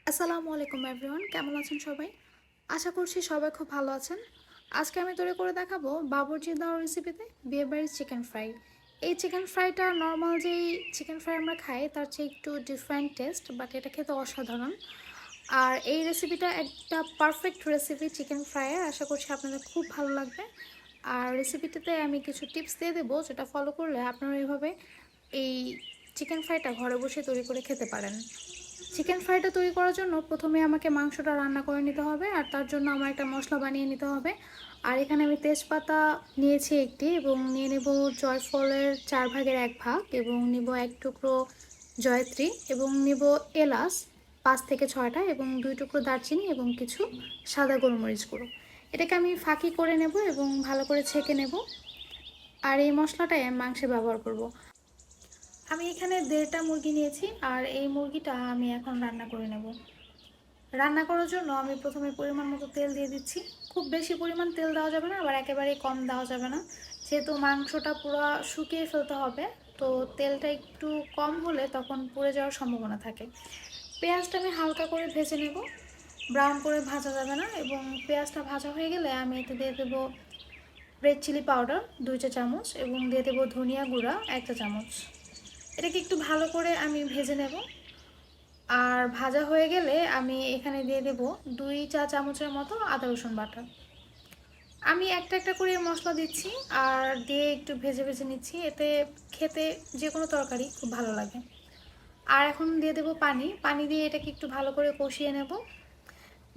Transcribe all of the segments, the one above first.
আসসালামু আলাইকুম এভরিওয়ান, কেমন আছেন সবাই? আশা করছি সবাই খুব ভালো আছেন। আজকে আমি তৈরি করে দেখাবো বাবুর্চি দেওয়ার রেসিপিতে বিয়েবাড়ির চিকেন ফ্রাই। এই চিকেন ফ্রাইটা নর্মাল যেই চিকেন ফ্রাই আমরা খাই তার চেয়ে একটু ডিফারেন্ট টেস্ট, বাট এটা খেতে অসাধারণ। আর এই রেসিপিটা একটা পারফেক্ট রেসিপি চিকেন ফ্রাইয়ের, আশা করছি আপনাদের খুব ভালো লাগবে। আর রেসিপিটাতে আমি কিছু টিপস দিয়ে দেবো যেটা ফলো করলে আপনারা এইভাবে এই চিকেন ফ্রাইটা ঘরে বসে তৈরি করে খেতে পারেন। চিকেন ফ্রাইটা তৈরি করার জন্য প্রথমে আমাকে মাংসটা রান্না করে নিতে হবে, আর তার জন্য আমার একটা মশলা বানিয়ে নিতে হবে। আর এখানে আমি তেজপাতা নিয়েছি একটি, এবং নিয়ে নেব জয়ফলের 1/4 ভাগ, এবং নিব এক টুকরো জয়ত্রী, এবং নিব এলাচ 5 থেকে 6টা, এবং 2 টুকরো দারচিনি, এবং কিছু সাদা গোলমরিচ গুঁড়ো। এটাকে আমি ফাঁকি করে নেব এবং ভালো করে ছেঁকে নেব। আর এই মশলাটাই আমি মাংসে ব্যবহার করব। আমি এখানে 1.5টা মুরগি নিয়েছি, আর এই মুরগিটা আমি এখন রান্না করে নেব। রান্না করার জন্য আমি প্রথমে পরিমাণ মতো তেল দিয়ে দিচ্ছি। খুব বেশি পরিমাণ তেল দেওয়া যাবে না, আবার একেবারেই কম দেওয়া যাবে না, যেহেতু মাংসটা পুরো শুকিয়ে ফেলতে হবে। তো তেলটা একটু কম হলে তখন পুড়ে যাওয়ার সম্ভাবনা থাকে। পেঁয়াজটা আমি হালকা করে ভেজে নেব, ব্রাউন করে ভাজা যাবে না। এবং পেঁয়াজটা ভাজা হয়ে গেলে আমি এতে দিয়ে দেবো রেড চিলি পাউডার 2 চা চামচ, এবং দিয়ে দেবো ধনিয়া গুঁড়া 1 চা চামচ। এটাকে একটু ভালো করে আমি ভেজে নেব। আর ভাজা হয়ে গেলে আমি এখানে দিয়ে দেব 2 চা চামচের মতো আদা রসুন বাটা। আমি একটা একটা করে মশলা দিচ্ছি আর দিয়ে একটু ভেজে ভেজে নিচ্ছি, এতে খেতে যে কোনো তরকারি খুব ভালো লাগে। আর এখন দিয়ে দেব পানি। পানি দিয়ে এটাকে একটু ভালো করে কষিয়ে নেব,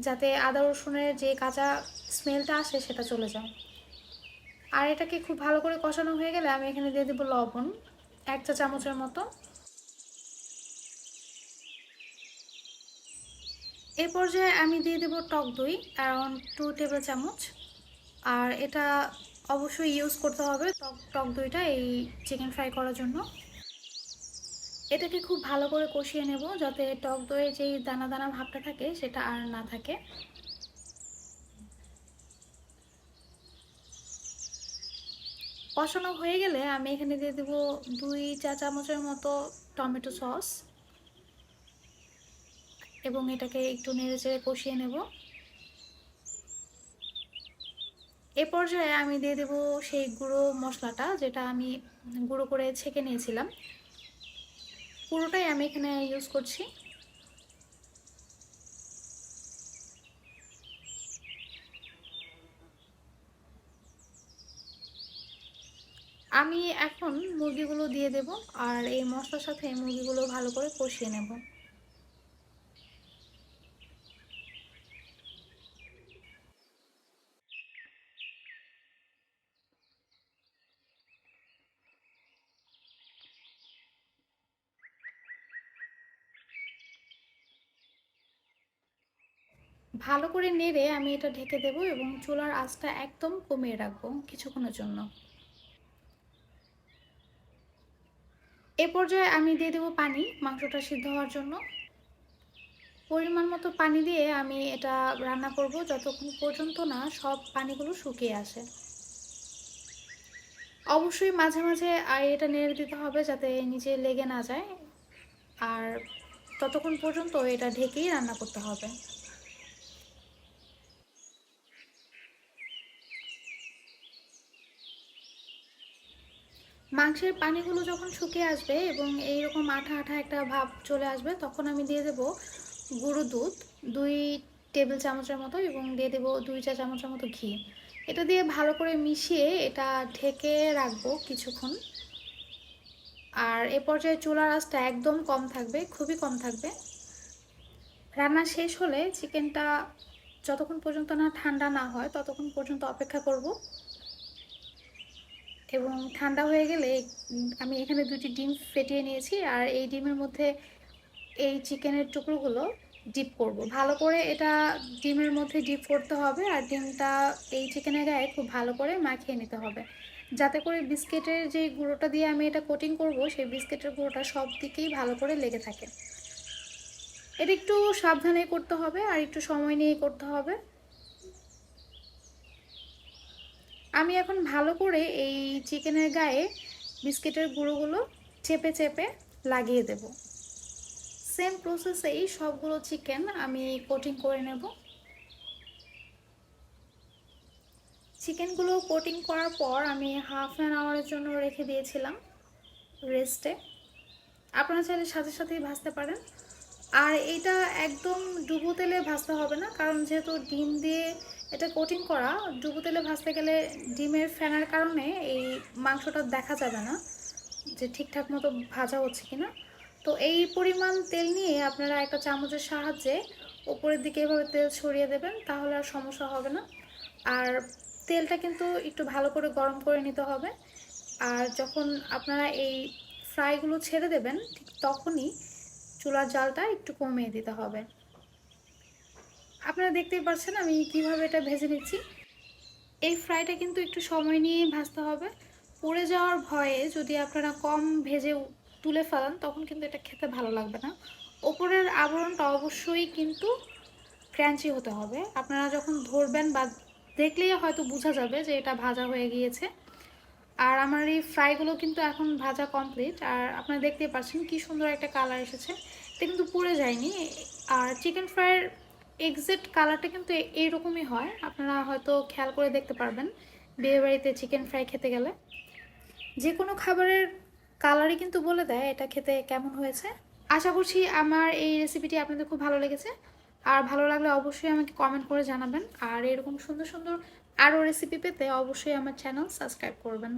যাতে আদা রসুনের যে কাঁচা স্মেলটা আসে সেটা চলে যায়। আর এটাকে খুব ভালো করে কষানো হয়ে গেলে আমি এখানে দিয়ে দেব লবণ 1 চা চামচের মতো। এই পর্যায়ে আমি দিয়ে দেব টক দই অ্যারাউন্ড 2 টেবিল চামচ। আর এটা অবশ্যই ইউজ করতে হবে, টক টক দইটা এই চিকেন ফ্রাই করার জন্য। এটাকে খুব ভালো করে কষিয়ে নেব, যাতে টক দইয়ের যেই দানা দানা ভাবটা থাকে সেটা আর না থাকে। কষানো হয়ে গেলে আমি এখানে দিয়ে দেব 2 চা চামচের মতো টমেটো সস, এবং এটাকে একটু নেড়ে চেড়ে কষিয়ে নেব। এ পর্যায়ে আমি দিয়ে দেব সেই গুঁড়ো মশলাটা, যেটা আমি গুঁড়ো করে ছেঁকে নিয়েছিলাম, পুরোটাই আমি এখানে ইউজ করছি। আমি এখন মুরগিগুলো দিয়ে দেব, আর এই মশলার সাথে মুরগিগুলো ভালো করে কষিয়ে নেব। ভালো করে নেড়ে আমি এটা ঢেকে দেব, এবং চুলার আঁচটা একদম কমিয়ে রাখবো কিছুক্ষণের জন্য। এ পর্যায়ে আমি দিয়ে দেব পানি মাংসটা সিদ্ধ হওয়ার জন্য। পরিমাণ মতো পানি দিয়ে আমি এটা রান্না করব যতক্ষণ পর্যন্ত না সব পানিগুলো শুকিয়ে আসে। অবশ্যই মাঝে মাঝে এটা নেড়ে দিতে হবে যাতে নিচে লেগে না যায়। আর ততক্ষণ পর্যন্ত এটা ঢেকেই রান্না করতে হবে। মাংসের পানিগুলো যখন শুকিয়ে আসবে এবং এইরকম আঠা আঠা একটা ভাব চলে আসবে, তখন আমি দিয়ে দেব গুঁড়ো দুধ 2 টেবিল চামচের মতো, এবং দিয়ে দেব 2 চা চামচের মতো ঘি। এটা দিয়ে ভালো করে মিশিয়ে এটা ঢেকে রাখবো কিছুক্ষণ। আর এ পর্যায়ে চুলার আঁচটা একদম কম থাকবে, খুবই কম থাকবে। রান্না শেষ হলে চিকেনটা যতক্ষণ পর্যন্ত না ঠান্ডা না হয় ততক্ষণ পর্যন্ত অপেক্ষা করব। এবং ঠান্ডা হয়ে গেলে আমি এখানে 2টি ডিম ফেটিয়ে নিয়েছি, আর এই ডিমের মধ্যে এই চিকেনের টুকরোগুলো ডিপ করব। ভালো করে এটা ডিমের মধ্যে ডিপ করতে হবে, আর ডিমটা এই চিকেনের গায়ে খুব ভালো করে মাখিয়ে নিতে হবে, যাতে করে বিস্কিটের যে গুঁড়োটা দিয়ে আমি এটা কোটিং করব সেই বিস্কিটের গুঁড়োটা সব দিকেই ভালো করে লেগে থাকে। এটা একটু সাবধানে করতে হবে আর একটু সময় নিয়ে করতে হবে। আমি এখন ভালো করে এই চিকেনের গায়ে বিস্কিটের গুঁড়োগুলো চেপে চেপে লাগিয়ে দেব। সেম প্রসেসেই সবগুলো চিকেন আমি কোটিং করে নেব। চিকেনগুলো কোটিং করার পর আমি হাফ অ্যান আওয়ারের জন্য রেখে দিয়েছিলাম রেস্টে। আপনারা চাইলে সাথে সাথেই ভাজতে পারেন। আর এটা একদম ডুবো তেলে ভাজতে হবে না, কারণ যেহেতু ডিম দিয়ে এটা কোটিং করা, ডুবো তেলে ভাজতে গেলে ডিমের ফেনার কারণে এই মাংসটা দেখা যাবে না যে ঠিকঠাক মতো ভাজা হচ্ছে কিনা। তো এই পরিমাণ তেল নিয়ে আপনারা একটা চামচের সাহায্যে উপরের দিকে এভাবে তেল ছড়িয়ে দেবেন, তাহলে আর সমস্যা হবে না। আর তেলটা কিন্তু একটু ভালো করে গরম করে নিতে হবে। আর যখন আপনারা এই ফ্রাইগুলো ছেড়ে দেবেন ঠিক তখনই চুলার জালটা একটু কমিয়ে দিতে হবে। আপনারা দেখতেই পাচ্ছেন আমি কিভাবে এটা ভেজে নিচ্ছি। এই ফ্রাইটা কিন্তু একটু সময় নিয়ে ভাজতে হবে। পুড়ে যাওয়ার ভয়ে যদি আপনারা কম ভেজে তুলে ফেলান তখন কিন্তু এটা খেতে ভালো লাগবে না। ওপরের আবরণটা অবশ্যই কিন্তু ক্রাঞ্চি হতে হবে। আপনারা যখন ধরবেন বা দেখলেই হয়তো বোঝা যাবে যে এটা ভাজা হয়ে গিয়েছে। আর আমার এই ফ্রাইগুলো কিন্তু এখন ভাজা কমপ্লিট। আর আপনারা দেখতেই পাচ্ছেন কি সুন্দর একটা কালার এসেছে, এটা কিন্তু পুড়ে যায়নি। আর চিকেন ফ্রাইয়ের এক্সাক্ট কালারটা কিন্তু এইরকমই হয়, আপনারা হয়তো খেয়াল করে দেখতে পারবেন বিয়েবাড়িতে চিকেন ফ্রাই খেতে গেলে। যে কোনো খাবারের কালারই কিন্তু বলে দেয় এটা খেতে কেমন হয়েছে। আশা করছি আমার এই রেসিপিটি আপনাদের খুব ভালো লেগেছে। আর ভালো লাগলে অবশ্যই আমাকে কমেন্ট করে জানাবেন। আর এরকম সুন্দর সুন্দর আরও রেসিপি পেতে অবশ্যই আমার চ্যানেল সাবস্ক্রাইব করবেন।